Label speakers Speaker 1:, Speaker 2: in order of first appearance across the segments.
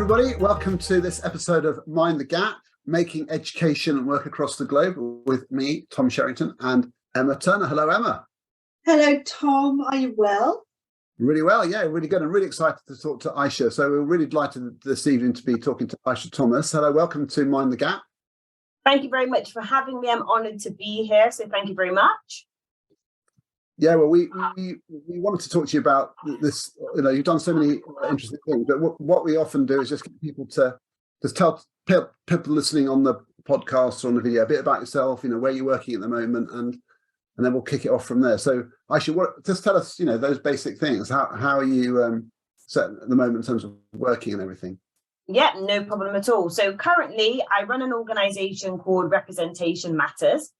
Speaker 1: everybody. Welcome to this episode of Mind the Gap, making education work across the globe with me, Tom Sherrington, and Emma Turner. Hello, Emma.
Speaker 2: Hello, Tom. Are you well?
Speaker 1: Really well, yeah, really good. I'm really excited to talk to Aisha. So we're really delighted this evening to be talking to Aisha Thomas. Hello, welcome to Mind the Gap.
Speaker 3: Thank you very much for having me. I'm honoured to be here, so thank you very much.
Speaker 1: Yeah, well, we wanted to talk to you about this. You know, you've done so many interesting things, but what we often do is just get people to just tell people listening on the podcast or on the video a bit about yourself. You know, where you're working at the moment, and then we'll kick it off from there. So, Aisha, just tell us, you know, those basic things. How are you set at the moment in terms of working and everything?
Speaker 3: Yeah, no problem at all. So currently, I run an organisation called Representation Matters.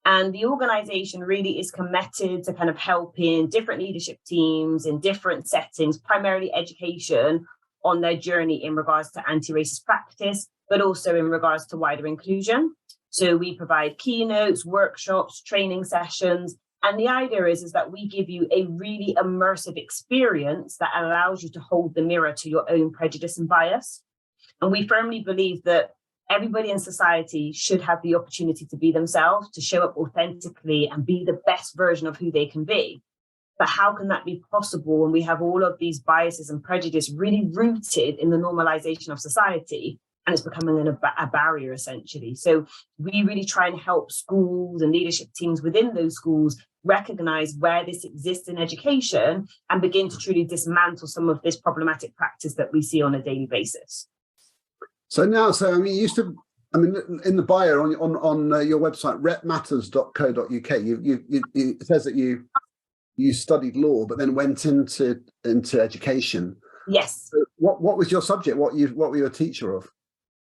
Speaker 3: And the organisation really is committed to kind of helping different leadership teams in different settings, primarily education, on their journey in regards to anti-racist practice, but also in regards to wider inclusion. So we provide keynotes, workshops, training sessions. And the idea is that we give you a really immersive experience that allows you to hold the mirror to your own prejudice and bias. And we firmly believe that everybody in society should have the opportunity to be themselves, to show up authentically and be the best version of who they can be. But how can that be possible when we have all of these biases and prejudice really rooted in the normalization of society, and it's becoming a barrier essentially? So we really try and help schools and leadership teams within those schools recognize where this exists in education and begin to truly dismantle some of this problematic practice that we see on a daily basis.
Speaker 1: So I mean, you used to, in the bio on your website, repmatters.co.uk, it says that you studied law, but then went into education.
Speaker 3: Yes.
Speaker 1: So what was your subject? What were you a teacher of?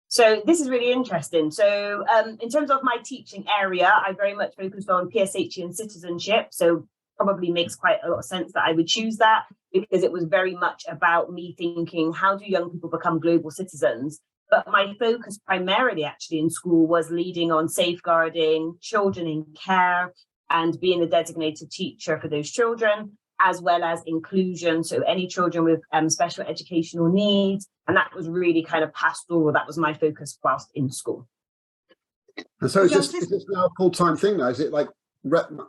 Speaker 3: So this is really interesting. So in terms of my teaching area, I very much focused on PSHE and citizenship. So probably makes quite a lot of sense that I would choose that, because it was very much about me thinking, how do young people become global citizens? But my focus primarily actually in school was leading on safeguarding, children in care, and being a designated teacher for those children, as well as inclusion. So any children with special educational needs. And that was really kind of pastoral. That was my focus whilst in school.
Speaker 1: And so is this now a full-time thing now? Is it like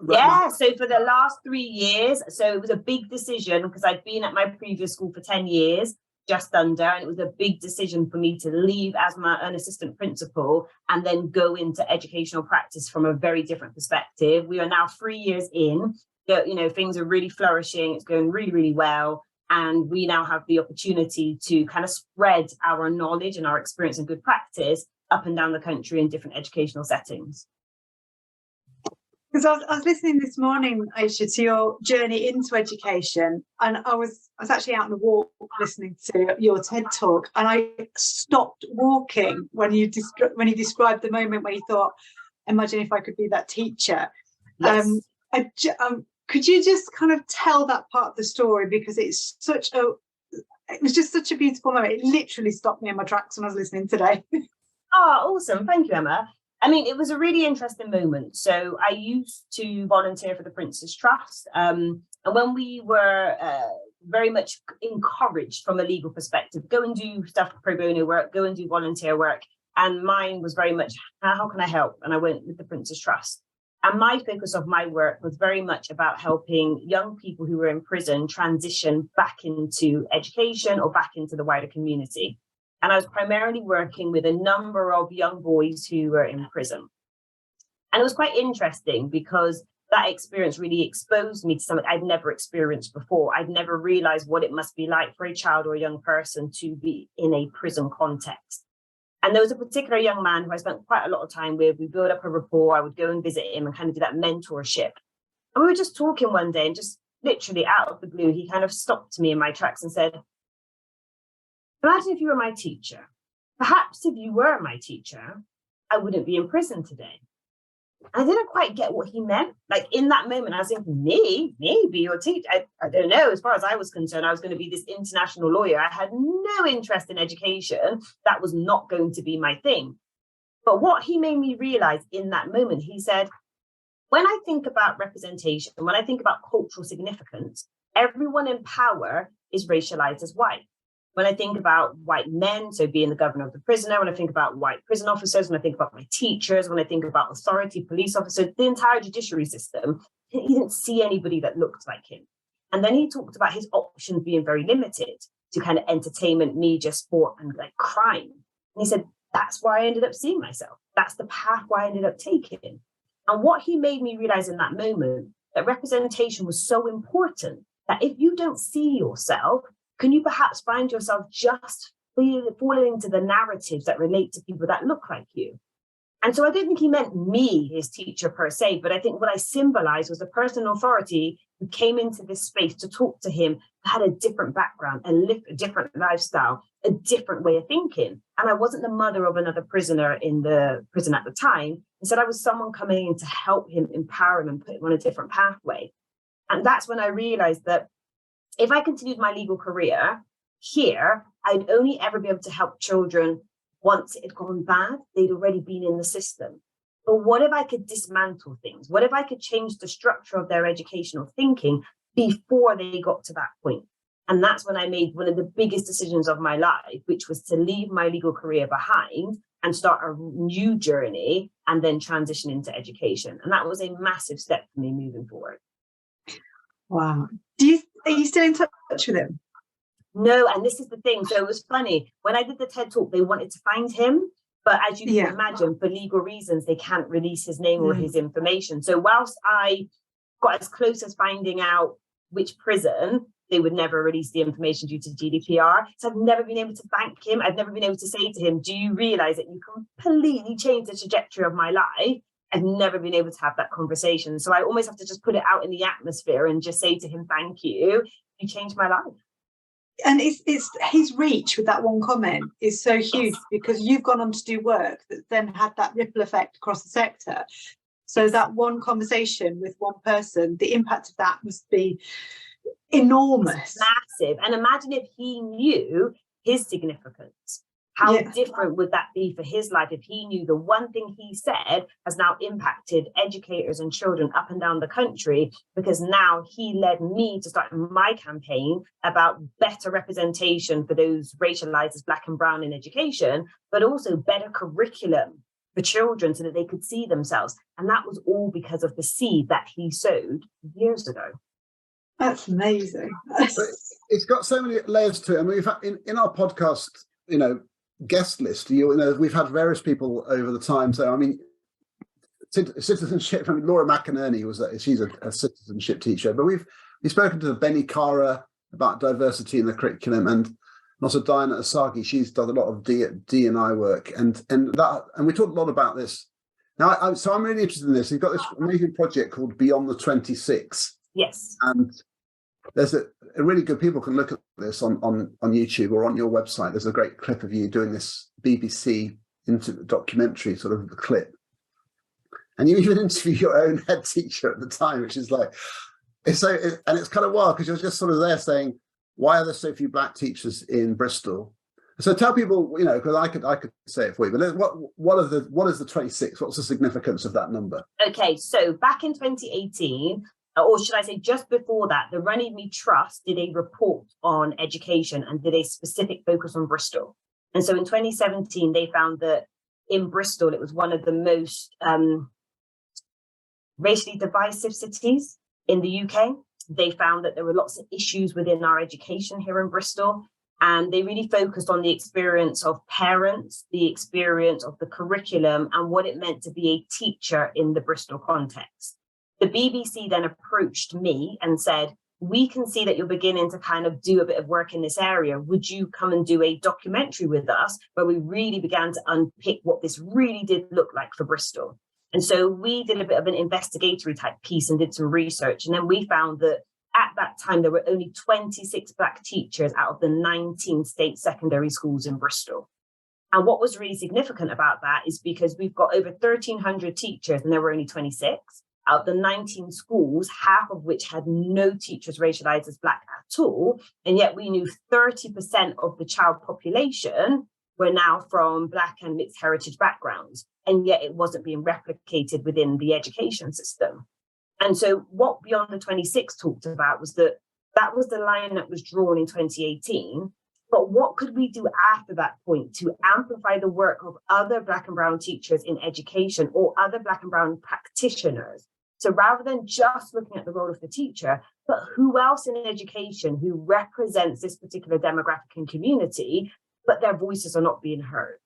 Speaker 3: Yeah, so for the last 3 years, so it was a big decision because I'd been at my previous school for 10 years. Just under, and it was a big decision for me to leave as an assistant principal and then go into educational practice from a very different perspective. We are now 3 years in, you know, things are really flourishing. It's going really, really well. And we now have the opportunity to kind of spread our knowledge and our experience and good practice up and down the country in different educational settings.
Speaker 2: Because I was listening this morning, Aisha, to your journey into education, and I was actually out on a walk listening to your TED talk, and I stopped walking when you described the moment when you thought, "Imagine if I could be that teacher."
Speaker 3: Yes.
Speaker 2: Could you just kind of tell that part of the story, because it was just such a beautiful moment. It literally stopped me in my tracks when I was listening today.
Speaker 3: Oh, awesome! Thank you, Emma. I mean, it was a really interesting moment. So I used to volunteer for the Prince's Trust. And when we were very much encouraged from a legal perspective, go and do stuff pro bono work, go and do volunteer work. And mine was very much, how can I help? And I went with the Prince's Trust. And my focus of my work was very much about helping young people who were in prison transition back into education or back into the wider community. And I was primarily working with a number of young boys who were in prison. And it was quite interesting because that experience really exposed me to something I'd never experienced before. I'd never realized what it must be like for a child or a young person to be in a prison context. And there was a particular young man who I spent quite a lot of time with. We built up a rapport. I would go and visit him and kind of do that mentorship. And we were just talking one day, and just literally out of the blue, he kind of stopped me in my tracks and said, "Imagine if you were my teacher. Perhaps if you were my teacher, I wouldn't be in prison today." I didn't quite get what he meant. Like in that moment, I was thinking, me be your teacher? I don't know. As far as I was concerned, I was going to be this international lawyer. I had no interest in education. That was not going to be my thing. But what he made me realize in that moment, he said, when I think about representation, when I think about cultural significance, everyone in power is racialized as white. when I think about white men, so being the governor of the prisoner, when I think about white prison officers, when I think about my teachers, when I think about authority, police officers, the entire judiciary system, he didn't see anybody that looked like him. And then he talked about his options being very limited to kind of entertainment, media, sport, and like crime. And he said, that's where I ended up seeing myself. That's the path where I ended up taking. And what he made me realize in that moment, that representation was so important that if you don't see yourself, can you perhaps find yourself just falling into the narratives that relate to people that look like you? And so I don't think he meant me, his teacher per se, but I think what I symbolized was a person in authority who came into this space to talk to him, who had a different background, and lived a different lifestyle, a different way of thinking. And I wasn't the mother of another prisoner in the prison at the time. Instead, I was someone coming in to help him, empower him, and put him on a different pathway. And that's when I realized that if I continued my legal career here, I'd only ever be able to help children once it had gone bad. They'd already been in the system. But what if I could dismantle things? What if I could change the structure of their educational thinking before they got to that point? And that's when I made one of the biggest decisions of my life, which was to leave my legal career behind and start a new journey and then transition into education. And that was a massive step for me moving forward.
Speaker 2: Wow. Are you still in touch with him?
Speaker 3: No, and this is the thing. So it was funny. When I did the TED Talk, they wanted to find him. But as you can imagine, for legal reasons, they can't release his name or his information. So whilst I got as close as finding out which prison, they would never release the information due to GDPR. So I've never been able to thank him. I've never been able to say to him, do you realize that you completely changed the trajectory of my life? I've never been able to have that conversation. So I almost have to just put it out in the atmosphere and just say to him, thank you. You changed my life.
Speaker 2: And it's his reach with that one comment is so huge, because you've gone on to do work that then had that ripple effect across the sector. So that one conversation with one person, the impact of that must be enormous.
Speaker 3: It's massive. And imagine if he knew his significance. How different would that be for his life if he knew the one thing he said has now impacted educators and children up and down the country, because now he led me to start my campaign about better representation for those racialized as Black and brown in education, but also better curriculum for children so that they could see themselves. And that was all because of the seed that he sowed years ago.
Speaker 2: That's amazing.
Speaker 1: But it's got so many layers to it. I mean, we've had in our podcast, guest list, we've had various people over the time. So I mean, citizenship. I mean, Laura McInerney she's a citizenship teacher, but we've spoken to Benny Cara about diversity in the curriculum, and also Diana Asagi. She's done a lot of D&I work, and we talked a lot about this. Now, so I'm really interested in this. You've got this amazing project called Beyond the 26.
Speaker 3: Yes,
Speaker 1: and there's a really good, people can look at this on YouTube or on your website. There's a great clip of you doing this BBC documentary sort of clip. And you even interview your own head teacher at the time, which is like, it's kind of wild because you're just sort of there saying, why are there so few Black teachers in Bristol? So tell people, because I could say it for you, but what is the 26? What's the significance of that number?
Speaker 3: Okay, so back in 2018, or should I say just before that, the Runnymede Trust did a report on education and did a specific focus on Bristol. And so in 2017, they found that in Bristol, it was one of the most racially divisive cities in the UK. They found that there were lots of issues within our education here in Bristol. And they really focused on the experience of parents, the experience of the curriculum, and what it meant to be a teacher in the Bristol context. The BBC then approached me and said, we can see that you're beginning to kind of do a bit of work in this area. Would you come and do a documentary with us where we really began to unpick what this really did look like for Bristol? And so we did a bit of an investigatory type piece and did some research. And then we found that at that time, there were only 26 Black teachers out of the 19 state secondary schools in Bristol. And what was really significant about that is because we've got over 1,300 teachers and there were only 26. Out of the 19 schools, half of which had no teachers racialized as Black at all. And yet we knew 30% of the child population were now from Black and mixed heritage backgrounds. And yet it wasn't being replicated within the education system. And so what Beyond the 26 talked about was that was the line that was drawn in 2018. But what could we do after that point to amplify the work of other Black and brown teachers in education or other Black and brown practitioners? So rather than just looking at the role of the teacher, but who else in education who represents this particular demographic and community, but their voices are not being heard?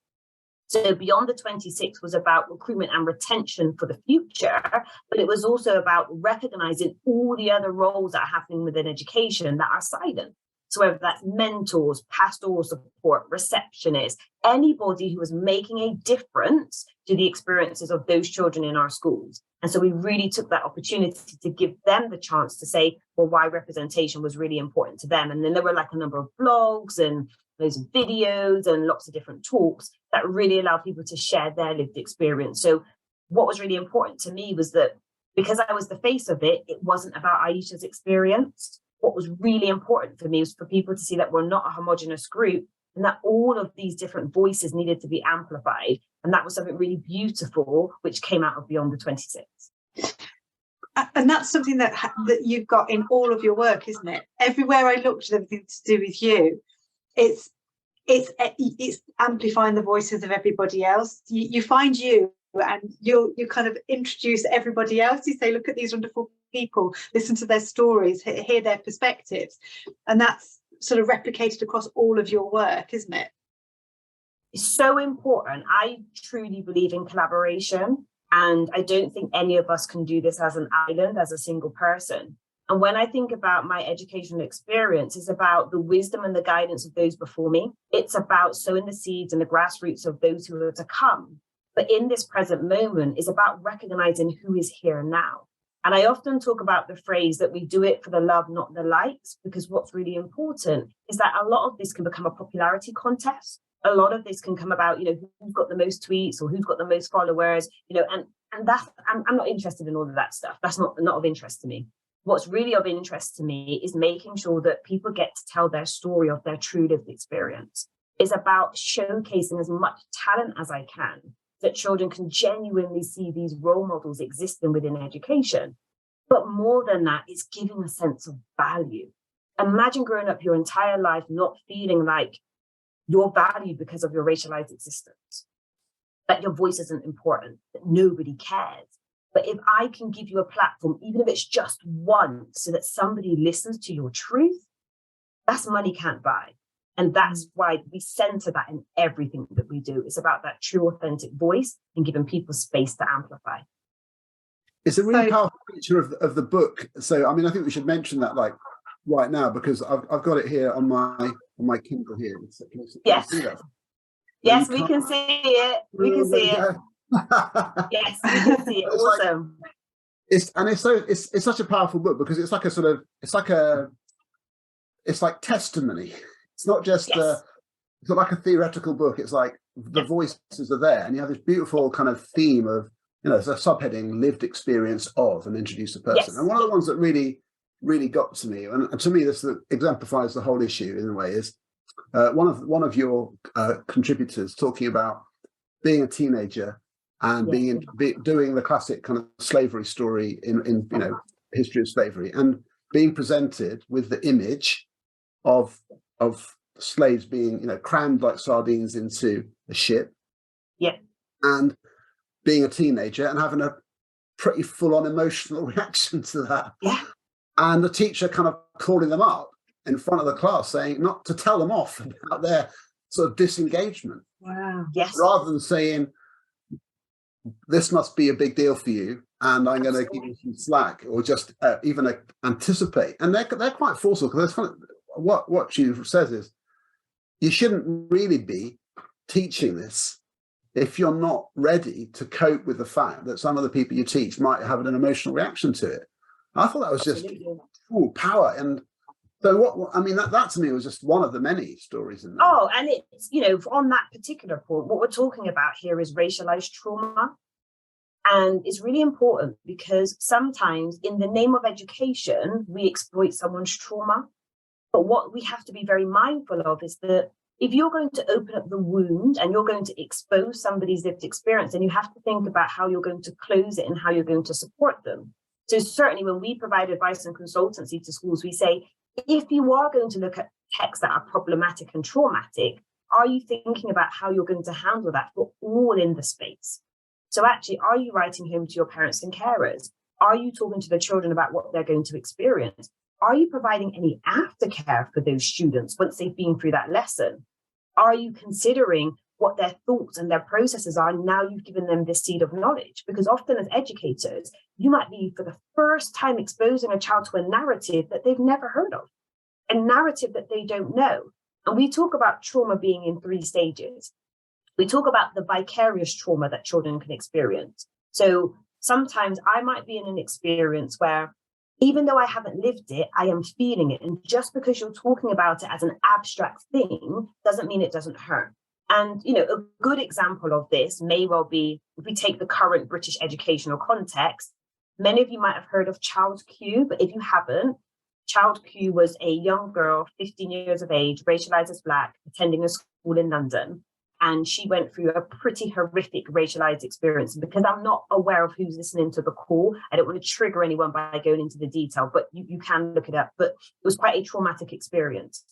Speaker 3: So Beyond the 26 was about recruitment and retention for the future, but it was also about recognizing all the other roles that are happening within education that are silent. So whether that's mentors, pastoral support, receptionists, anybody who was making a difference to the experiences of those children in our schools. And so we really took that opportunity to give them the chance to say, well, why representation was really important to them. And then there were like a number of blogs and those videos and lots of different talks that really allowed people to share their lived experience. So what was really important to me was that because I was the face of it, it wasn't about Aisha's experience. What was really important for me was for people to see that we're not a homogenous group and that all of these different voices needed to be amplified. And that was something really beautiful, which came out of Beyond the 26.
Speaker 2: And that's something that you've got in all of your work, isn't it? Everywhere I looked at everything to do with you, it's amplifying the voices of everybody else. You find you and you kind of introduce everybody else. You say, look at these wonderful people, listen to their stories, hear their perspectives. And that's sort of replicated across all of your work, isn't it?
Speaker 3: It's so important. I truly believe in collaboration. And I don't think any of us can do this as an island, as a single person. And when I think about my educational experience, it's about the wisdom and the guidance of those before me. It's about sowing the seeds and the grassroots of those who are to come. But in this present moment, it's about recognizing who is here now. And I often talk about the phrase that we do it for the love, not the likes, because what's really important is that a lot of this can become a popularity contest. A lot of this can come about, who's got the most tweets or who's got the most followers, and that's, I'm not interested in all of that stuff. That's not of interest to me. What's really of interest to me is making sure that people get to tell their story of their true lived experience. It's about showcasing as much talent as I can, that children can genuinely see these role models existing within education. But more than that, it's giving a sense of value. Imagine growing up your entire life not feeling like you're valued because of your racialized existence, that your voice isn't important, that nobody cares. But if I can give you a platform, even if it's just one, so that somebody listens to your truth, that's money can't buy. And that's why we center that in everything that we do. It's about that true, authentic voice and giving people space to amplify.
Speaker 1: It's a really powerful feature of the book. So, I mean, I think we should mention that like right now, because I've got it here on my Kindle here.
Speaker 3: Yes.
Speaker 1: Can you see that?
Speaker 3: Yes, we can see it. We can see it. Yes, we can see it. Awesome.
Speaker 1: It's such a powerful book because it's like a sort of it's like testimony. It's not just it's not like a theoretical book. It's like the voices are there, and you have this beautiful kind of theme of, it's a subheading, lived experience of, and introduce a person. And one of the ones that really got to me, and to me this exemplifies the whole issue in a way, is one of your contributors talking about being a teenager and doing the classic kind of slavery story in history of slavery, and being presented with the image of slaves being crammed like sardines into a ship, and being a teenager and having a pretty full-on emotional reaction to that, and the teacher kind of calling them up in front of the class, saying not to tell them off about their sort of disengagement, rather than saying this must be a big deal for you and I'm going to give you some slack, or just even anticipate. And they're quite forceful, because kind of what she says is, you shouldn't really be teaching this if you're not ready to cope with the fact that some of the people you teach might have an emotional reaction to it. I thought that was just power. And so that to me was just one of the many stories in there.
Speaker 3: Oh, and it's, on that particular point, what we're talking about here is racialized trauma. And it's really important because sometimes in the name of education, we exploit someone's trauma. But what we have to be very mindful of is that if you're going to open up the wound and you're going to expose somebody's lived experience, then you have to think about how you're going to close it and how you're going to support them. So certainly when we provide advice and consultancy to schools, we say, if you are going to look at texts that are problematic and traumatic, are you thinking about how you're going to handle that for all in the space? So actually, are you writing home to your parents and carers? Are you talking to the children about what they're going to experience? Are you providing any aftercare for those students once they've been through that lesson? Are you considering what their thoughts and their processes are now you've given them this seed of knowledge? Because often as educators, you might be for the first time exposing a child to a narrative that they've never heard of, a narrative that they don't know. And we talk about trauma being in 3 stages. We talk about the vicarious trauma that children can experience. So sometimes I might be in an experience where, even though I haven't lived it, I am feeling it. And just because you're talking about it as an abstract thing doesn't mean it doesn't hurt. And, you know, a good example of this may well be, if we take the current British educational context, many of you might have heard of Child Q, but if you haven't, Child Q was a young girl, 15 years of age, racialized as Black, attending a school in London. And she went through a pretty horrific racialized experience. And because I'm not aware of who's listening to the call, I don't want to trigger anyone by going into the detail, but you can look it up. But it was quite a traumatic experience.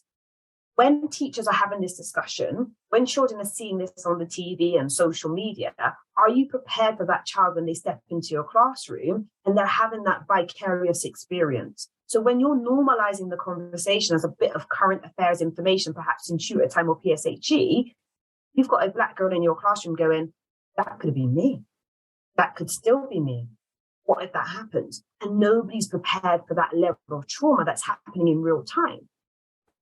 Speaker 3: When teachers are having this discussion, when children are seeing this on the TV and social media, are you prepared for that child when they step into your classroom and they're having that vicarious experience? So when you're normalizing the conversation as a bit of current affairs information, perhaps in tutor time or PSHE, you've got a Black girl in your classroom going, that could be me. That could still be me. What if that happens? And nobody's prepared for that level of trauma that's happening in real time.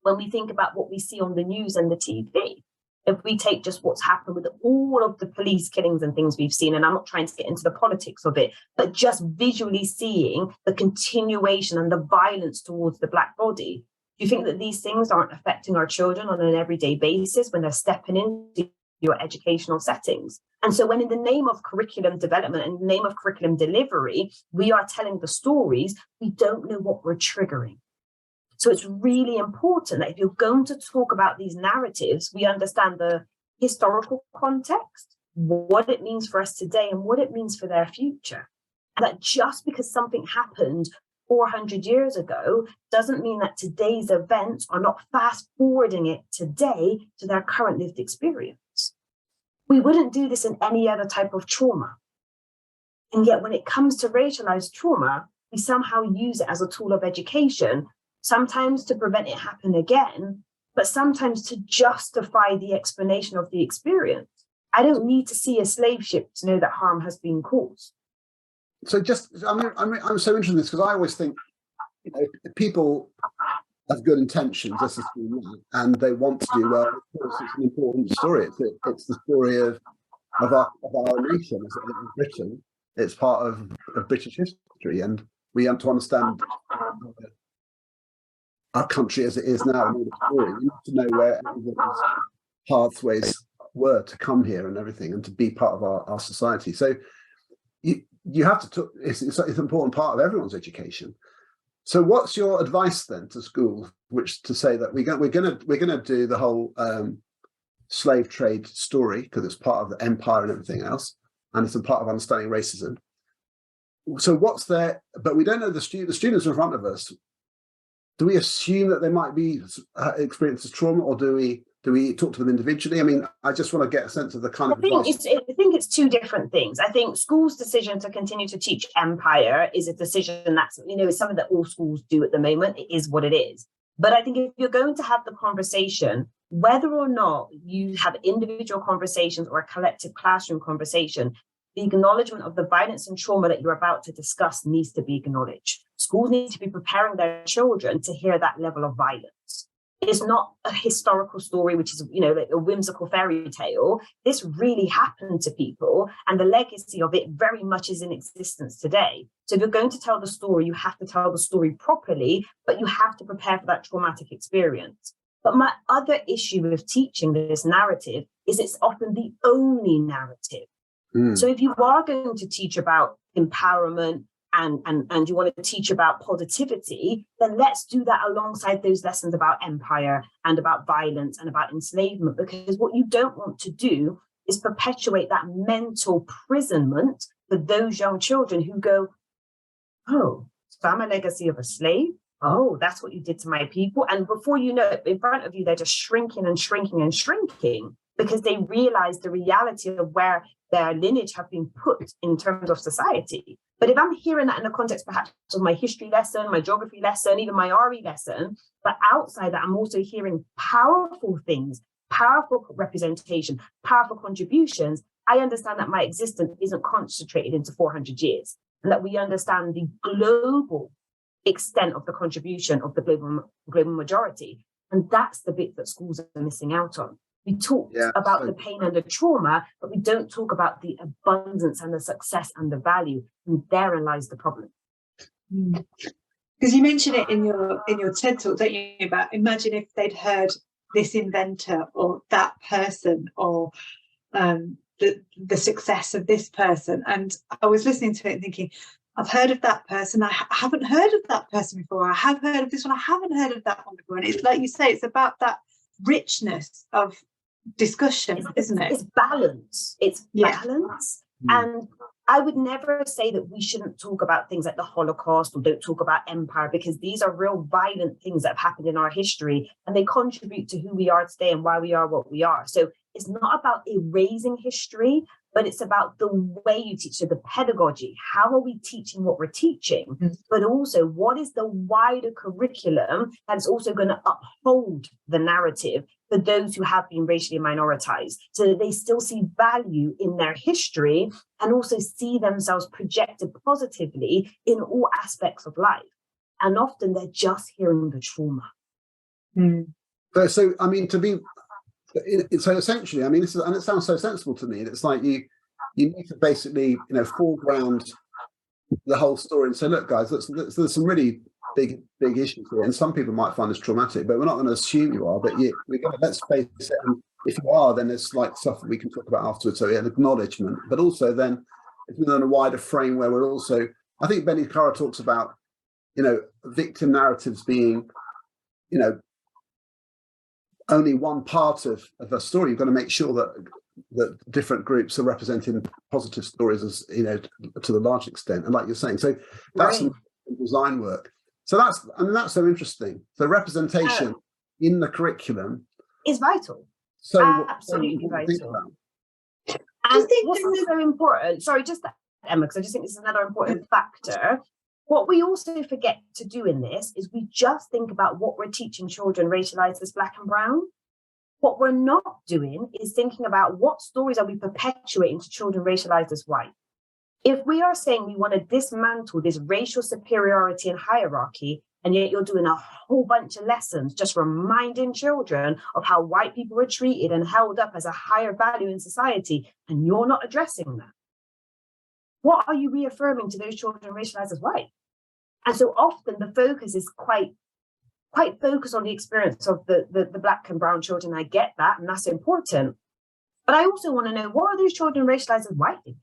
Speaker 3: When we think about what we see on the news and the TV, if we take just what's happened with all of the police killings and things we've seen, and I'm not trying to get into the politics of it, but just visually seeing the continuation and the violence towards the Black body, do you think that these things aren't affecting our children on an everyday basis when they're stepping into your educational settings? And so when in the name of curriculum development and in the name of curriculum delivery, we are telling the stories, we don't know what we're triggering. So it's really important that if you're going to talk about these narratives, we understand the historical context, what it means for us today and what it means for their future. And that just because something happened 400 years ago doesn't mean that today's events are not fast forwarding it today to their current lived experience. We wouldn't do this in any other type of trauma. And yet when it comes to racialized trauma, we somehow use it as a tool of education, sometimes to prevent it happen again, but sometimes to justify the explanation of the experience. I don't need to see a slave ship to know that harm has been caused.
Speaker 1: So I'm so interested in this because I always think, you know, people have good intentions, this is and they want to do well. Of course, it's an important story. It's the story of our nation as Britain. It's part of British history, and we have to understand our country as it is now and all the story. We need to know where everyone's pathways were to come here and everything, and to be part of our society. So you have to. It's an important part of everyone's education. So, what's your advice then to schools, which to say that we're going to do the whole slave trade story because it's part of the empire and everything else, and it's a part of understanding racism. So, what's there? But we don't know the students in front of us. Do we assume that they might be experiencing trauma, or do we talk to them individually? I mean, I just want to get a sense of the kind of advice.
Speaker 3: I think it's two different things. I think schools' decision to continue to teach empire is a decision that's, is something that all schools do at the moment. It is what it is. But I think if you're going to have the conversation, whether or not you have individual conversations or a collective classroom conversation, the acknowledgement of the violence and trauma that you're about to discuss needs to be acknowledged. Schools need to be preparing their children to hear that level of violence. It's not a historical story, which is, like a whimsical fairy tale. This really happened to people, and the legacy of it very much is in existence today. So if you're going to tell the story, you have to tell the story properly, but you have to prepare for that traumatic experience. But my other issue with teaching this narrative is it's often the only narrative. So if you are going to teach about empowerment and you want to teach about positivity, then let's do that alongside those lessons about empire and about violence and about enslavement, because what you don't want to do is perpetuate that mental imprisonment for those young children who go, oh, so I'm a legacy of a slave, oh, that's what you did to my people. And before you know it, in front of you, they're just shrinking and shrinking and shrinking because they realize the reality of where their lineage have been put in terms of society. But if I'm hearing that in the context perhaps of my history lesson, my geography lesson, even my RE lesson, but outside that, I'm also hearing powerful things, powerful representation, powerful contributions, I understand that my existence isn't concentrated into 400 years, and that we understand the global extent of the contribution of the global majority. And that's the bit that schools are missing out on. We talk about the pain and the trauma, but we don't talk about the abundance and the success and the value. And therein lies the problem.
Speaker 2: Because you mentioned it in your TED talk, don't you? About imagine if they'd heard this inventor or that person or the success of this person. And I was listening to it and thinking, I've heard of that person. I haven't heard of that person before. I have heard of this one. I haven't heard of that one before. And it's like you say, it's about that richness of discussion, isn't it?
Speaker 3: It's balance. It's balance. And I would never say that we shouldn't talk about things like the Holocaust or don't talk about empire, because these are real violent things that have happened in our history and they contribute to who we are today and why we are what we are. So it's not about erasing history, but it's about the way you teach. So the pedagogy, how are we teaching what we're teaching, but also what is the wider curriculum that's also going to uphold the narrative for those who have been racially minoritized, so that they still see value in their history and also see themselves projected positively in all aspects of life. And often they're just hearing the trauma.
Speaker 1: So, I mean, so essentially, I mean, this is, and it sounds so sensible to me. It's like you need to basically, foreground the whole story and say, look, guys, there's some really big issues here, and some people might find this traumatic, but we're not going to assume you are. But let's face it. And if you are, then there's like stuff that we can talk about afterwards. So an acknowledgement, but also then it's within a wider frame where we're also. I think Benny Cara talks about, victim narratives being, only one part of a story. You've got to make sure that different groups are representing positive stories, as to the large extent. And like you're saying, so that's some design work. So that's so interesting. So representation in the curriculum
Speaker 3: is vital.
Speaker 1: So
Speaker 3: absolutely vital. And what's so important? Sorry, just that, Emma, because I just think this is another important factor. What we also forget to do in this is we just think about what we're teaching children racialized as Black and brown. What we're not doing is thinking about what stories are we perpetuating to children racialized as white. If we are saying we want to dismantle this racial superiority and hierarchy, and yet you're doing a whole bunch of lessons just reminding children of how white people were treated and held up as a higher value in society, and you're not addressing that, what are you reaffirming to those children racialized as white? And so often the focus is quite focused on the experience of the Black and brown children. I get that, and that's important. But I also want to know, what are those children racialized as white thinking?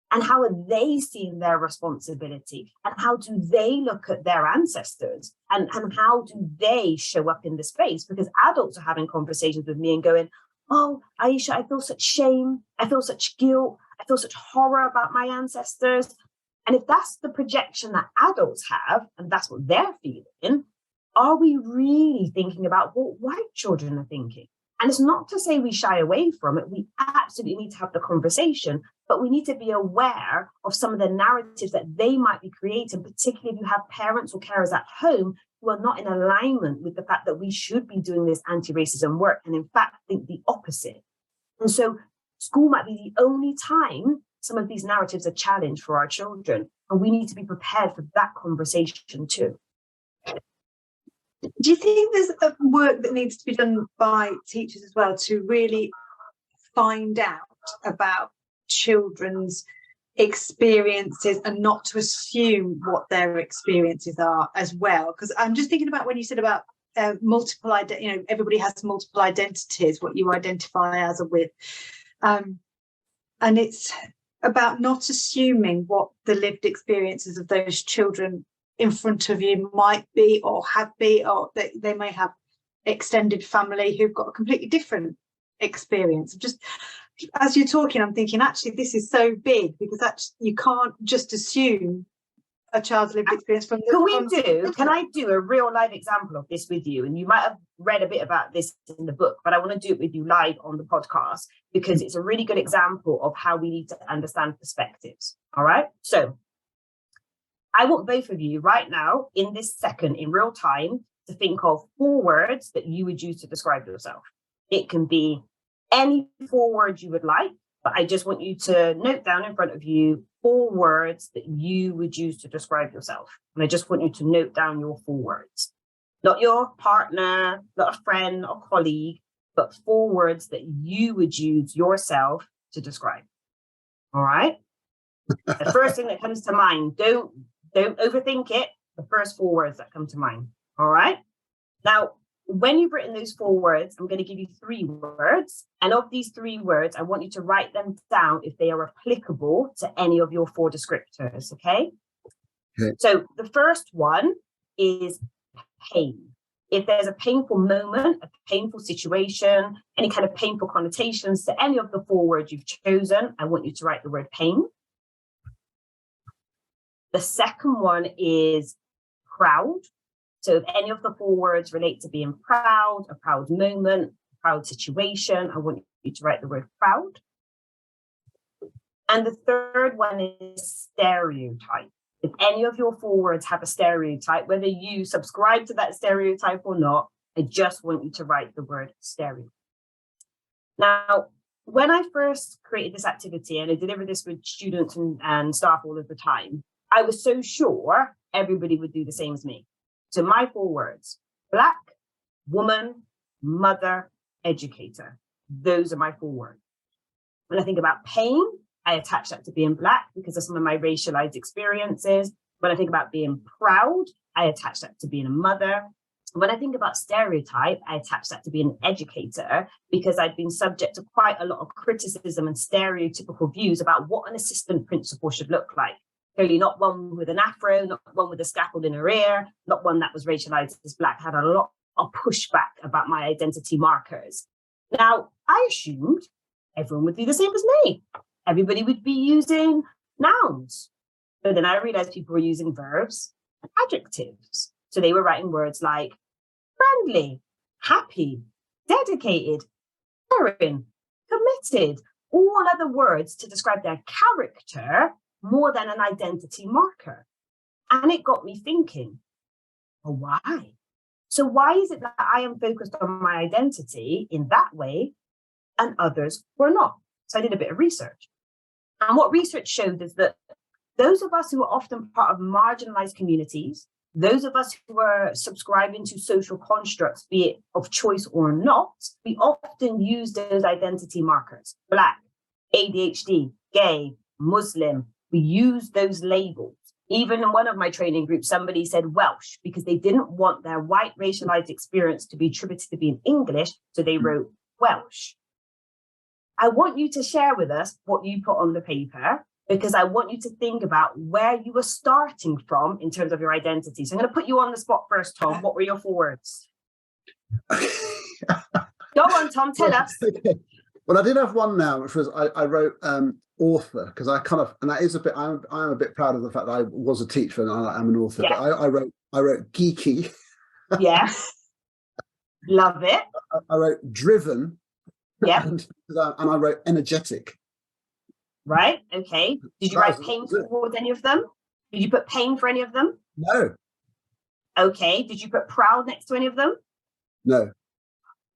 Speaker 3: And how are they seeing their responsibility? And how do they look at their ancestors? And how do they show up in the space? Because adults are having conversations with me and going, oh, Aisha, I feel such shame. I feel such guilt. I feel such horror about my ancestors. And if that's the projection that adults have, and that's what they're feeling, are we really thinking about what white children are thinking? And it's not to say we shy away from it. We absolutely need to have the conversation, but we need to be aware of some of the narratives that they might be creating, particularly if you have parents or carers at home who are not in alignment with the fact that we should be doing this anti-racism work, and in fact think the opposite. And so school might be the only time some of these narratives are challenged for our children, and we need to be prepared for that conversation too.
Speaker 2: Do you think there's a work that needs to be done by teachers as well to really find out about children's experiences and not to assume what their experiences are as well? Because I'm just thinking about when you said about multiple, everybody has multiple identities, what you identify as or with. And it's about not assuming what the lived experiences of those children in front of you might be or have been, or they may have extended family who've got a completely different experience. Just as you're talking, I'm thinking, actually, this is so big, because actually you can't just assume a child's lived experience from
Speaker 3: Can I do a real live example of this with you? And you might have read a bit about this in the book, but I want to do it with you live on the podcast because it's a really good example of how we need to understand perspectives. All right. So I want both of you right now in this second in real time to think of 4 words that you would use to describe yourself. It can be any 4 words you would like, but I just want you to note down in front of you 4 words that you would use to describe yourself. And I just want you to note down your 4 words. Not your partner, not a friend, not a colleague, but 4 words that you would use yourself to describe. All right? The first thing that comes to mind, don't overthink it. The first 4 words that come to mind. All right? Now, when you've written those 4 words, I'm going to give you 3 words. And of these 3 words, I want you to write them down if they are applicable to any of your 4 descriptors, okay? So the first one is pain. If there's a painful moment, a painful situation, any kind of painful connotations to any of the 4 words you've chosen, I want you to write the word pain. The second one is proud. So if any of the 4 words relate to being proud, a proud moment, a proud situation, I want you to write the word proud. And the third one is stereotype. If any of your 4 words have a stereotype, whether you subscribe to that stereotype or not, I just want you to write the word stereotype. Now, when I first created this activity, and I deliver this with students and staff all of the time, I was so sure everybody would do the same as me. So my 4 words: Black, woman, mother, educator. Those are my 4 words. When I think about pain, I attach that to being Black because of some of my racialized experiences. When I think about being proud, I attach that to being a mother. When I think about stereotype, I attach that to being an educator because I've been subject to quite a lot of criticism and stereotypical views about what an assistant principal should look like. Clearly not one with an afro, not one with a scaffold in her ear, not one that was racialized as Black, had a lot of pushback about my identity markers. Now, I assumed everyone would do the same as me. Everybody would be using nouns. But then I realized people were using verbs and adjectives. So they were writing words like friendly, happy, dedicated, caring, committed, all other words to describe their character more than an identity marker. And it got me thinking, well, why? So why is it that I am focused on my identity in that way and others were not? So I did a bit of research. And what research showed is that those of us who are often part of marginalized communities, those of us who are subscribing to social constructs, be it of choice or not, we often use those identity markers: Black, ADHD, gay, Muslim. We use those labels. Even in one of my training groups, somebody said Welsh because they didn't want their white racialized experience to be attributed to being English, so they wrote Welsh. I want you to share with us what you put on the paper because I want you to think about where you were starting from in terms of your identity. So I'm going to put you on the spot first, Tom. What were your 4 words? Go on, Tom, tell us.
Speaker 1: Okay. Well, I did have one now, which was I wrote author because I kind of, and that is a bit, I'm a bit proud of the fact that I was a teacher and I'm an author. Yeah. But I wrote geeky.
Speaker 3: Yes. Love it.
Speaker 1: I wrote driven.
Speaker 3: Yeah.
Speaker 1: And I wrote energetic.
Speaker 3: Right. Okay. Did you write pain towards any of them? Did you put pain for any of them?
Speaker 1: No.
Speaker 3: Okay. Did you put proud next to any of them?
Speaker 1: No.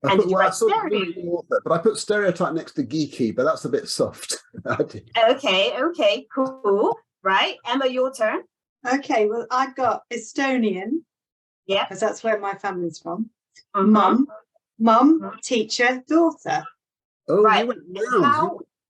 Speaker 3: And did you write stereotype?
Speaker 1: But I put stereotype next to geeky, but that's a bit soft.
Speaker 3: Okay, cool. Right. Emma, your turn.
Speaker 2: Okay, well, I've got Estonian.
Speaker 3: Yeah.
Speaker 2: Because that's where my family's from. Mum, teacher, daughter.
Speaker 1: Oh,
Speaker 3: right.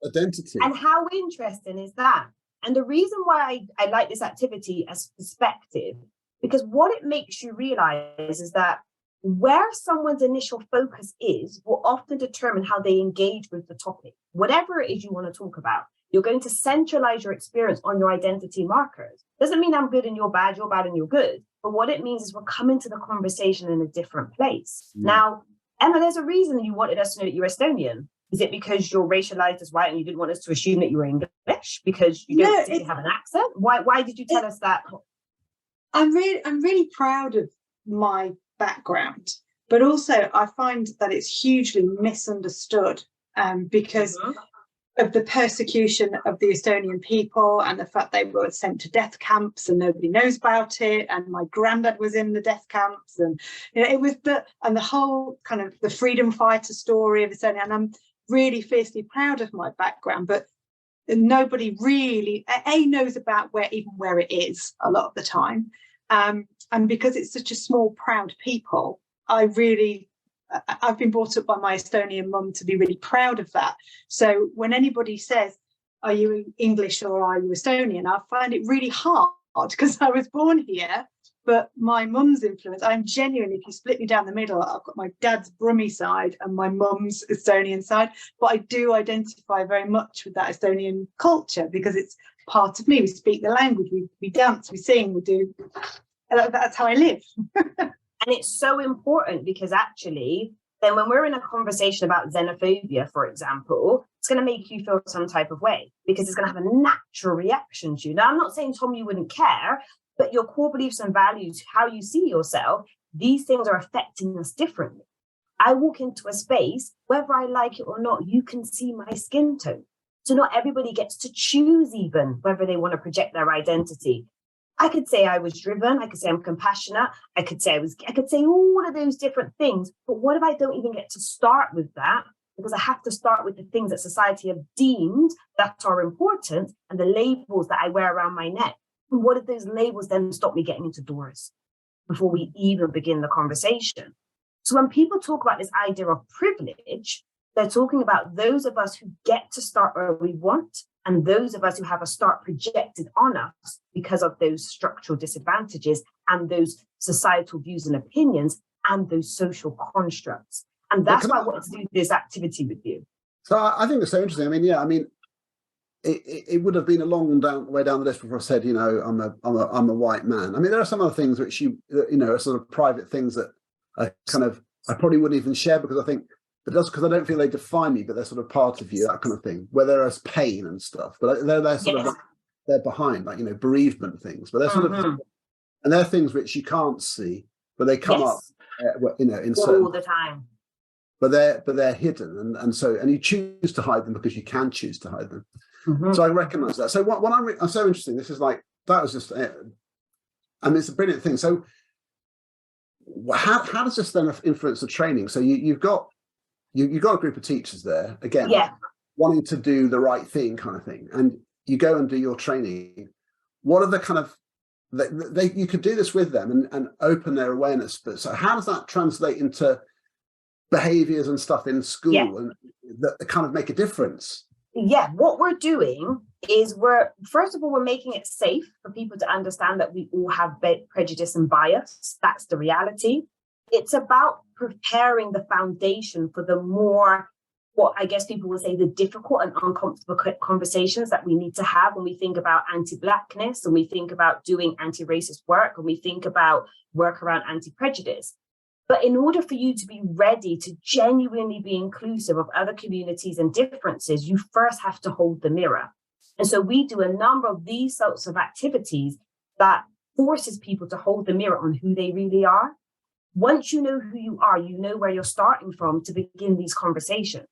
Speaker 1: Identity.
Speaker 3: And how interesting is that? And the reason why I like this activity as perspective, because what it makes you realize is that where someone's initial focus is will often determine how they engage with the topic. Whatever it is you want to talk about, you're going to centralize your experience on your identity markers. Doesn't mean I'm good and you're bad and you're good. But what it means is we're coming to the conversation in a different place. Now, Emma, there's a reason you wanted us to know that you're Estonian. Is it because you're racialized as white and you didn't want us to assume that you were English because you don't particularly have an accent? Why did you tell us that?
Speaker 2: I'm really proud of my background, but also I find that it's hugely misunderstood because of the persecution of the Estonian people and the fact they were sent to death camps and nobody knows about it. And my granddad was in the death camps, and it was the whole kind of the freedom fighter story of Estonia. And I'm really fiercely proud of my background, but nobody really knows about where it is a lot of the time. And because it's such a small, proud people, I've been brought up by my Estonian mum to be really proud of that. So when anybody says, are you English or are you Estonian? I find it really hard because I was born here, but my mum's influence, I'm genuinely, if you split me down the middle, I've got my dad's Brummie side and my mum's Estonian side, but I do identify very much with that Estonian culture because it's part of me. We speak the language, we dance, we sing, we do. That's how I live.
Speaker 3: And it's so important because actually, then when we're in a conversation about xenophobia, for example, it's going to make you feel some type of way because it's going to have a natural reaction to you. Now, I'm not saying, Tom, you wouldn't care, but your core beliefs and values, how you see yourself, these things are affecting us differently. I walk into a space, whether I like it or not, you can see my skin tone. So not everybody gets to choose even whether they want to project their identity. I could say I was driven. I could say I'm compassionate. I could say all of those different things. But what if I don't even get to start with that? Because I have to start with the things that society have deemed that are important and the labels that I wear around my neck. And what if those labels then stop me getting into doors before we even begin the conversation? So when people talk about this idea of privilege, they're talking about those of us who get to start where we want and those of us who have a start projected on us because of those structural disadvantages and those societal views and opinions and those social constructs. And that's why I wanted to do this activity with you.
Speaker 1: So I think it's so interesting. I mean, it would have been a long way down the list before I said, I'm a white man. I mean, there are some other things which are sort of private things that I probably wouldn't even share because I think, but that's because I don't feel they define me, but they're sort of part of you, that kind of thing, where there is pain and stuff, but they're sort of, they're behind, like, bereavement things, but they're sort of, and they're things which you can't see, but they come up, in certain,
Speaker 3: all the time.
Speaker 1: But they're hidden, and you choose to hide them because you can choose to hide them. So I recognise that. So what I'm so interesting. This is like that was just, it's a brilliant thing. So how does this then influence the training? So you've got a group of teachers there again, wanting to do the right thing, kind of thing, and you go and do your training. What are the kind of you could do this with them and open their awareness, but so how does that translate into behaviors and stuff in school and that kind of make a difference?
Speaker 3: What we're doing is we're making it safe for people to understand that we all have prejudice and bias. That's the reality. It's about preparing the foundation for the more, what I guess people will say, the difficult and uncomfortable conversations that we need to have when we think about anti-Blackness and we think about doing anti-racist work and we think about work around anti-prejudice. But in order for you to be ready to genuinely be inclusive of other communities and differences, you first have to hold the mirror. And so we do a number of these sorts of activities that forces people to hold the mirror on who they really are. Once you know who you are, you know where you're starting from to begin these conversations.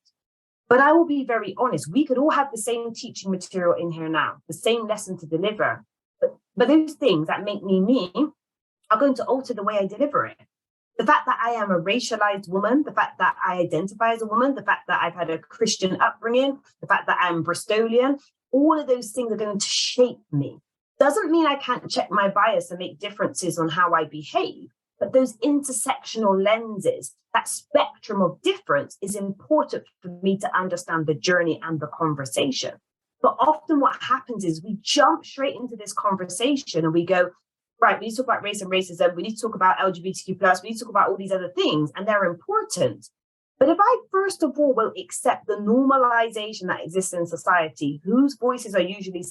Speaker 3: But I will be very honest, we could all have the same teaching material in here now, the same lesson to deliver. But those things that make me are going to alter the way I deliver it. The fact that I am a racialized woman, the fact that I identify as a woman, the fact that I've had a Christian upbringing, the fact that I'm Bristolian, all of those things are going to shape me. Doesn't mean I can't check my bias and make differences on how I behave, but those intersectional lenses, that spectrum of difference is important for me to understand the journey and the conversation. But often what happens is we jump straight into this conversation and we go, right, we need to talk about race and racism. We need to talk about LGBTQ+. We need to talk about all these other things, and they're important. But if I, first of all, will accept the normalization that exists in society, whose voices are usually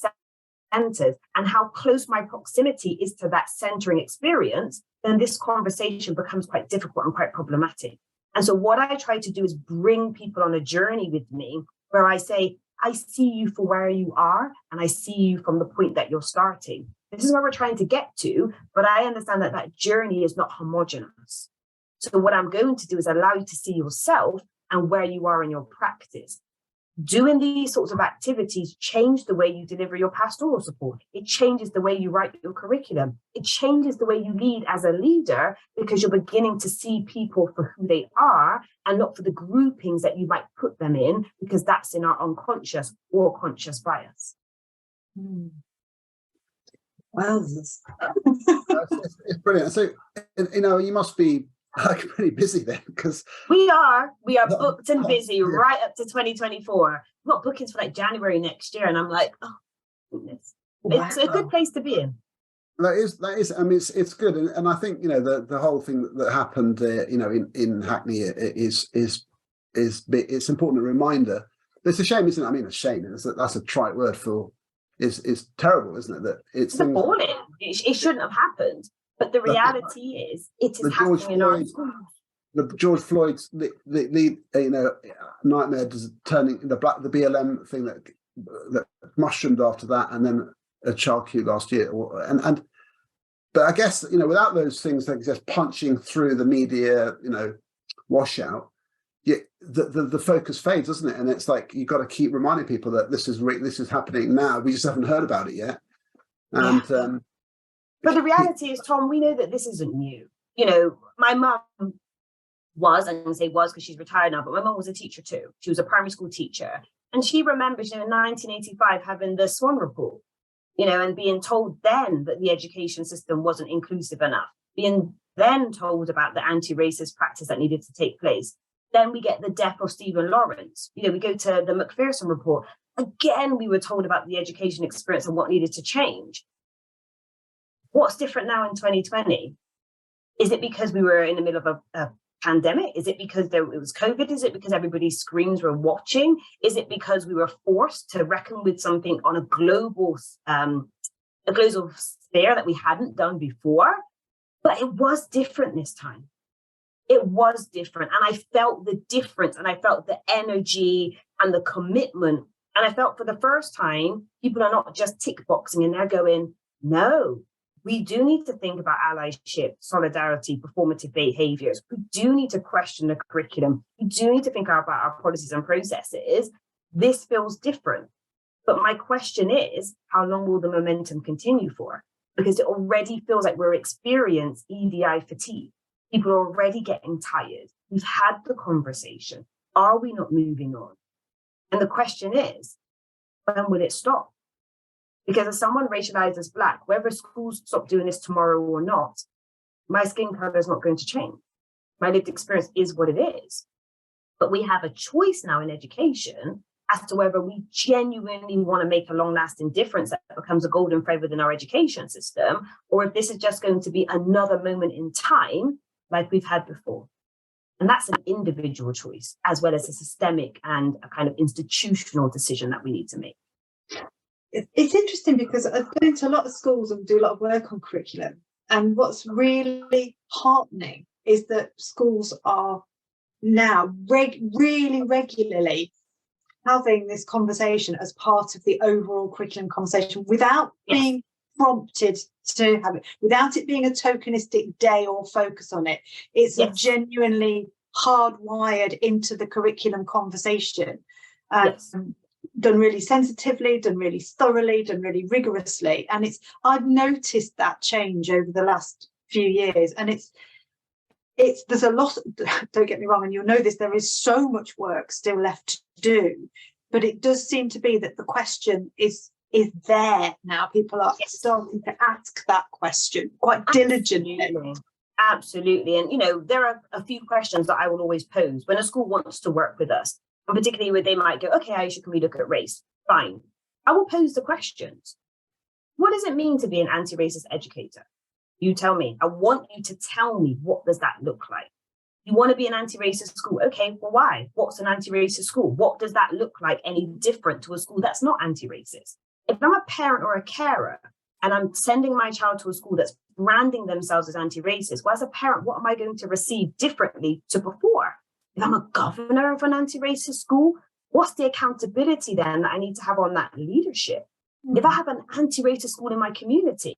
Speaker 3: centered, and how close my proximity is to that centering experience, then this conversation becomes quite difficult and quite problematic. And so what I try to do is bring people on a journey with me where I say, I see you for where you are, and I see you from the point that you're starting. This is where we're trying to get to, but I understand that that journey is not homogenous. So what I'm going to do is allow you to see yourself and where you are in your practice. Doing these sorts of activities change the way you deliver your pastoral support. It changes the way you write your curriculum. It changes the way you lead as a leader, because you're beginning to see people for who they are and not for the groupings that you might put them in, because that's in our unconscious or conscious bias.
Speaker 2: Well,
Speaker 1: It's brilliant. So, you must be pretty busy then, because
Speaker 3: we are booked and busy right up to 2024. We've got bookings for like January next year, and I'm like, oh goodness. It's a good place to be in.
Speaker 1: That is. I mean, it's good, and I think the whole thing that happened, in Hackney is it's important reminder. But it's a shame, isn't it? I mean, a shame. That's a trite word for. Is terrible, isn't it? That it's
Speaker 3: appalling. It shouldn't have happened. But the reality is, it is happening in our schools.
Speaker 1: The George Floyd's the nightmare turning the BLM thing that mushroomed after that, and then a child queue last year, but I guess without those things, like just punching through the media, washout, the focus fades, doesn't it? And it's like you've got to keep reminding people that this is happening now. We just haven't heard about it yet, and.
Speaker 3: But the reality is, Tom, we know that this isn't new. My mum was, I'm going to say was because she's retired now, but my mum was a teacher too. She was a primary school teacher. And she remembers in 1985 having the Swan Report, and being told then that the education system wasn't inclusive enough, being then told about the anti-racist practice that needed to take place. Then we get the death of Stephen Lawrence. We go to the Macpherson Report. Again, we were told about the education experience and what needed to change. What's different now in 2020? Is it because we were in the middle of a pandemic? Is it because it was COVID? Is it because everybody's screens were watching? Is it because we were forced to reckon with something on a global sphere that we hadn't done before? But it was different this time. It was different. And I felt the difference, and I felt the energy and the commitment. And I felt for the first time, people are not just tick boxing and they're going, no. We do need to think about allyship, solidarity, performative behaviours. We do need to question the curriculum. We do need to think about our policies and processes. This feels different. But my question is, how long will the momentum continue for? Because it already feels like we're experiencing EDI fatigue. People are already getting tired. We've had the conversation. Are we not moving on? And the question is, when will it stop? Because as someone racialized as Black, whether schools stop doing this tomorrow or not, my skin color is not going to change. My lived experience is what it is. But we have a choice now in education as to whether we genuinely want to make a long-lasting difference that becomes a golden thread within our education system, or if this is just going to be another moment in time like we've had before. And that's an individual choice, as well as a systemic and a kind of institutional decision that we need to make.
Speaker 2: It's interesting because I go into a lot of schools and do a lot of work on curriculum. And what's really heartening is that schools are now really regularly having this conversation as part of the overall curriculum conversation without being prompted to have it, without it being a tokenistic day or focus on it. It's genuinely hardwired into the curriculum conversation. Done really sensitively, done really thoroughly, done really rigorously. And I've noticed that change over the last few years. And there's a lot, don't get me wrong, and you'll know this, there is so much work still left to do, but it does seem to be that the question is there now. People are starting to ask that question quite diligently.
Speaker 3: Absolutely. And, there are a few questions that I will always pose when a school wants to work with us. And particularly where they might go, okay, Aisha, can we look at race? Fine. I will pose the questions. What does it mean to be an anti-racist educator? You tell me. I want you to tell me, what does that look like? You want to be an anti-racist school? Okay, well, why? What's an anti-racist school? What does that look like any different to a school that's not anti-racist? If I'm a parent or a carer and I'm sending my child to a school that's branding themselves as anti-racist, well, as a parent, what am I going to receive differently to before? If I'm a governor of an anti-racist school, what's the accountability then that I need to have on that leadership? If I have an anti-racist school in my community,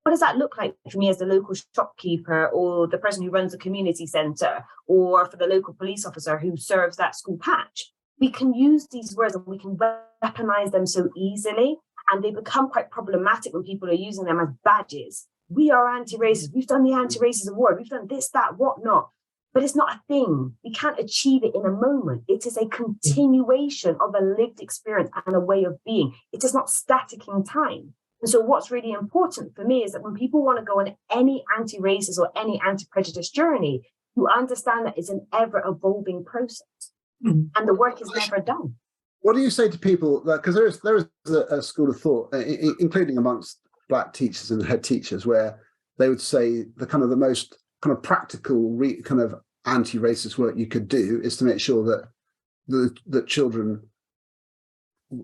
Speaker 3: what does that look like for me as the local shopkeeper or the person who runs a community centre or for the local police officer who serves that school patch? We can use these words and we can weaponize them so easily, and they become quite problematic when people are using them as badges. We are anti-racist. We've done the anti-racism award. We've done this, that, whatnot. But it's not a thing. We can't achieve it in a moment. It is a continuation of a lived experience and a way of being. It is not static in time. And so what's really important for me is that when people want to go on any anti-racist or any anti-prejudice journey, you understand that it's an ever-evolving process and the work is never done.
Speaker 1: What do you say to people that, because there is a school of thought, including amongst Black teachers and head teachers, where they would say the most kind of practical kind of anti-racist work you could do is to make sure that that children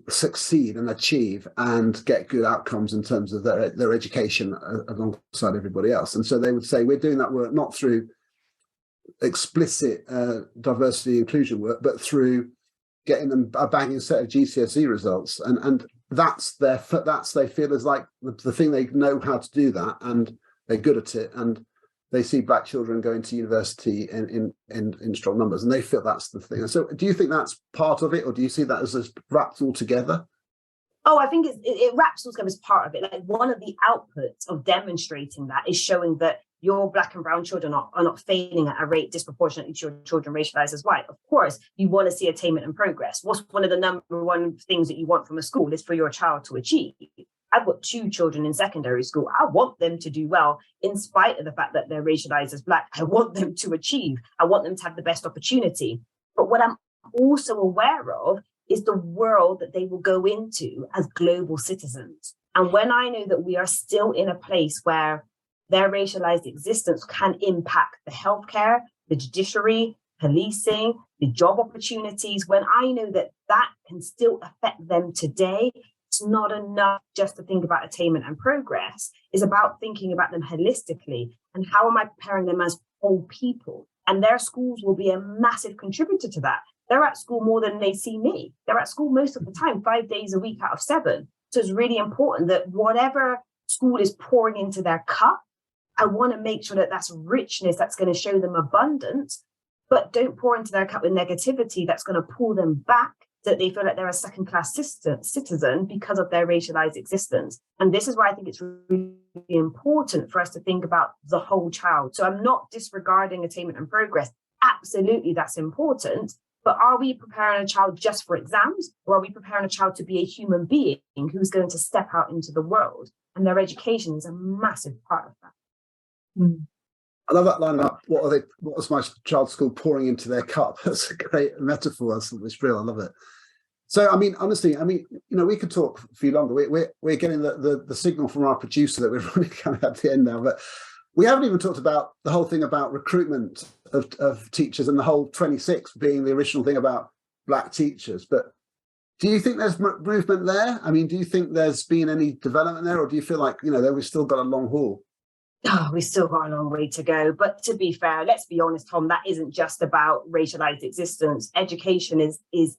Speaker 1: succeed and achieve and get good outcomes in terms of their education alongside everybody else. And so they would say we're doing that work not through explicit diversity inclusion work, but through getting them a banging set of GCSE results, and that's they feel is like the thing. They know how to do that and they're good at it, and they see Black children going to university in strong numbers, and they feel that's the thing. And so do you think that's part of it, or do you see that as wrapped all together?
Speaker 3: Oh, I think it wraps all together as part of it. Like, one of the outputs of demonstrating that is showing that your Black and brown children are not failing at a rate disproportionately to your children racialized as white. Of course, you want to see attainment and progress. What's one of the number one things that you want from a school is for your child to achieve. I've got 2 children in secondary school. I want them to do well in spite of the fact that they're racialized as Black. I want them to achieve. I want them to have the best opportunity. But what I'm also aware of is the world that they will go into as global citizens. And when I know that we are still in a place where their racialized existence can impact the healthcare, the judiciary, policing, the job opportunities, when I know that that can still affect them today, it's not enough just to think about attainment and progress. It's about thinking about them holistically and how am I preparing them as whole people? And their schools will be a massive contributor to that. They're at school more than they see me. They're at school most of the time, 5 days a week out of 7. So it's really important that whatever school is pouring into their cup, I want to make sure that that's richness that's going to show them abundance, but don't pour into their cup with negativity that's going to pull them back, that they feel like they're a second-class citizen because of their racialized existence. And this is why I think it's really important for us to think about the whole child. So I'm not disregarding attainment and progress. Absolutely, that's important. But are we preparing a child just for exams, or are we preparing a child to be a human being who's going to step out into the world? And their education is a massive part of that.
Speaker 1: I love that line about what was my child's school pouring into their cup. That's a great metaphor. It's real. I love it. So, I mean, honestly, we could talk for you longer. We're getting the signal from our producer that we're running kind of at the end now, but we haven't even talked about the whole thing about recruitment of teachers and the whole 26 being the original thing about Black teachers. But do you think there's movement there? I mean, do you think there's been any development there, or do you feel like, that we've still got a long haul?
Speaker 3: Oh, we've still got a long way to go. But to be fair, let's be honest, Tom, that isn't just about racialized existence. Education is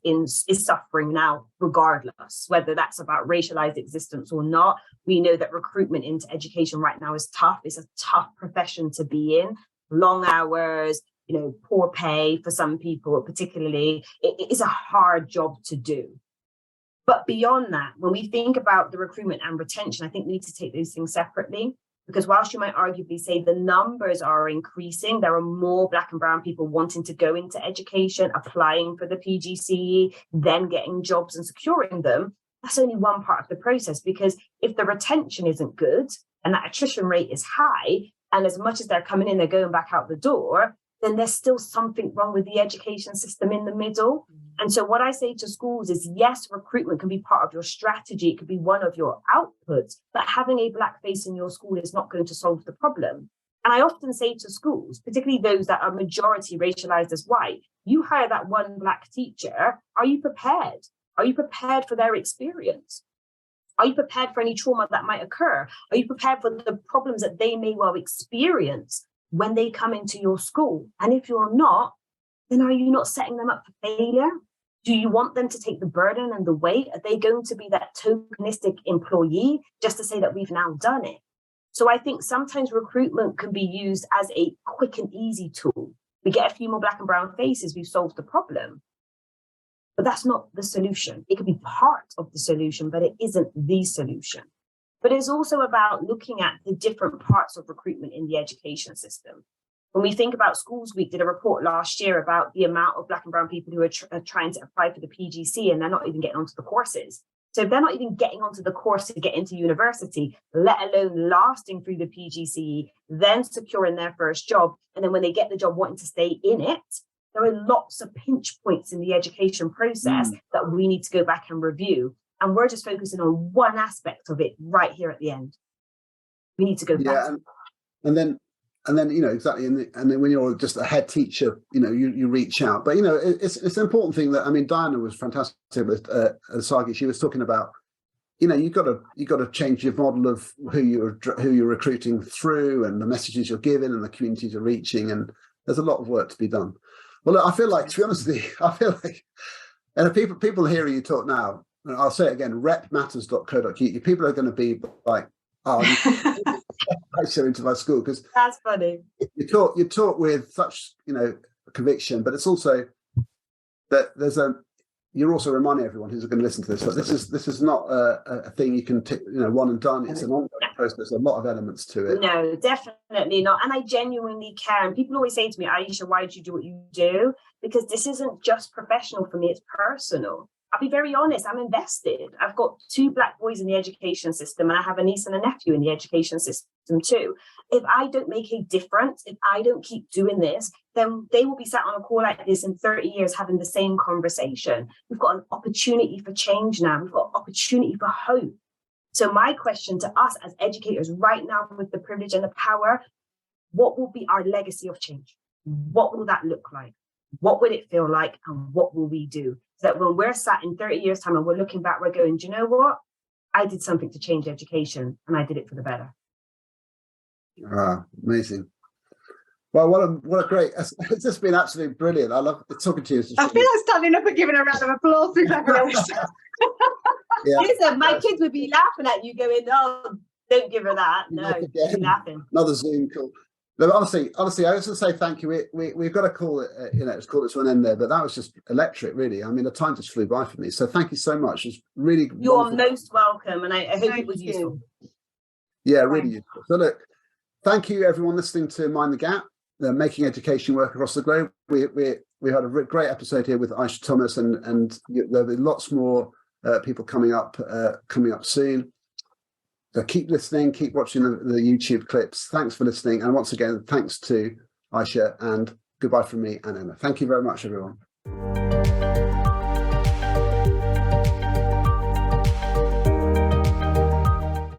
Speaker 3: suffering now, regardless, whether that's about racialized existence or not. We know that recruitment into education right now is tough. It's a tough profession to be in. Long hours, poor pay for some people, particularly. It is a hard job to do. But beyond that, when we think about the recruitment and retention, I think we need to take those things separately. Because whilst you might arguably say the numbers are increasing, there are more Black and brown people wanting to go into education, applying for the PGCE, then getting jobs and securing them. That's only one part of the process, because if the retention isn't good and that attrition rate is high, and as much as they're coming in, they're going back out the door, then there's still something wrong with the education system in the middle. And so what I say to schools is, yes, recruitment can be part of your strategy. It could be one of your outputs, but having a Black face in your school is not going to solve the problem. And I often say to schools, particularly those that are majority racialized as white, you hire that one Black teacher. Are you prepared? Are you prepared for their experience? Are you prepared for any trauma that might occur? Are you prepared for the problems that they may well experience when they come into your school? And if you're not, then are you not setting them up for failure? Do you want them to take the burden and the weight? Are they going to be that tokenistic employee just to say that we've now done it? So I think sometimes recruitment can be used as a quick and easy tool. We get a few more black and brown faces, we've solved the problem. But that's not the solution. It could be part of the solution, but it isn't the solution. But it's also about looking at the different parts of recruitment in the education system. When we think about Schools Week, did a report last year about the amount of black and brown people who are trying to apply for the PGC and they're not even getting onto the courses. So if they're not even getting onto the course to get into university, let alone lasting through the PGCE, then securing their first job, and then when they get the job wanting to stay in it, there are lots of pinch points in the education process that we need to go back and review. And we're just focusing on one aspect of it right here at the end. We need to go back.
Speaker 1: And then, exactly. And then when you're just a head teacher, you reach out. But, it's an important thing that, Diana was fantastic with Sagi. She was talking about, you've got to change your model of who you're recruiting through and the messages you're giving and the communities you're reaching. And there's a lot of work to be done. Well, I feel like, to be honest with you, and people hearing you talk now, and I'll say it again, repmatters.co.uk, people are going to be like, oh, I show into my school, because
Speaker 3: that's funny.
Speaker 1: You talk with such conviction, but it's also that you're also reminding everyone who's going to listen to this that this is not a thing you can one and done. It's an ongoing process. There's a lot of elements to it.
Speaker 3: No, definitely not. And I genuinely care. And people always say to me, Aisha, why do you do what you do? Because this isn't just professional for me, it's personal. I'll be very honest, I'm invested. I've got 2 black boys in the education system, and I have a niece and a nephew in the education system too. If I don't make a difference, if I don't keep doing this, then they will be sat on a call like this in 30 years having the same conversation. We've got an opportunity for change now. We've got an opportunity for hope. So my question to us as educators right now, with the privilege and the power, what will be our legacy of change? What will that look like? What will it feel like? And what will we do? So that when we're sat in 30 years' time and we're looking back, we're going, do you know what? I did something to change education, and I did it for the better.
Speaker 1: Amazing. Well, what a great, it's just been absolutely brilliant. I love talking to you.
Speaker 2: I feel like standing up and giving a round of applause to everyone.
Speaker 1: Yeah.
Speaker 3: Listen, my kids would be laughing at you going, oh, don't give her that. No, she's laughing.
Speaker 1: Another Zoom call. No, honestly, I was going to say thank you. We've got to call it, it's called it to an end there, but that was just electric, really. The time just flew by for me. So thank you so much. It's really
Speaker 3: You're
Speaker 1: wonderful.
Speaker 3: Most welcome, and I hope it was useful.
Speaker 1: Yeah, really useful. So look, thank you everyone listening to Mind the Gap, making education work across the globe. We had a great episode here with Aisha Thomas, and there'll be lots more people coming up soon. So keep listening, keep watching the YouTube clips. Thanks for listening. And once again, thanks to Aisha, and goodbye from me and Emma. Thank you very much, everyone.